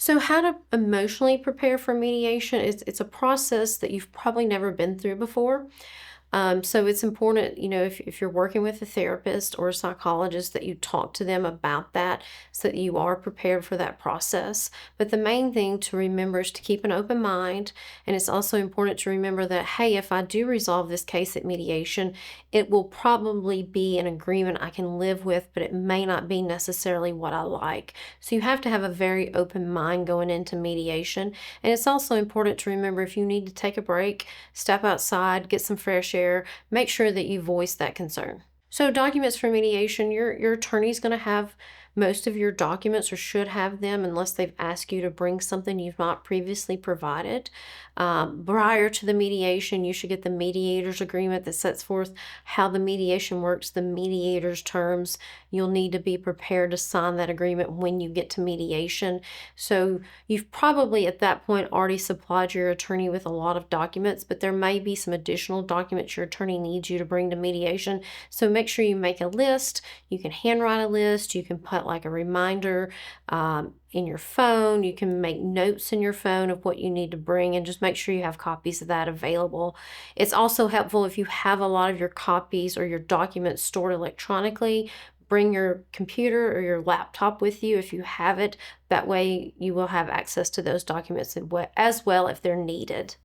So, how to emotionally prepare for mediation? It's a process that you've probably never been through before. So it's important, if you're working with a therapist or a psychologist, that you talk to them about that so that you are prepared for that process. But the main thing to remember is to keep an open mind. And it's also important to remember that, hey, if I do resolve this case at mediation, it will probably be an agreement I can live with, but it may not be necessarily what I like. So you have to have a very open mind going into mediation. And it's also important to remember, if you need to take a break, step outside, get some fresh air, make sure that you voice that concern. So, documents for mediation, your attorney's going to have most of your documents, or should have them, unless they've asked you to bring something you've not previously provided. Prior to the mediation, you should get the mediator's agreement that sets forth how the mediation works, the mediator's terms. You'll need to be prepared to sign that agreement when you get to mediation. So, you've probably at that point already supplied your attorney with a lot of documents, but there may be some additional documents your attorney needs you to bring to mediation. So make sure you make a list. You can handwrite a list. You can put like a reminder in your phone. You can make notes in your phone of what you need to bring, and just make sure you have copies of that available. It's also helpful if you have a lot of your copies or your documents stored electronically. Bring your computer or your laptop with you if you have it. That way you will have access to those documents as well if they're needed.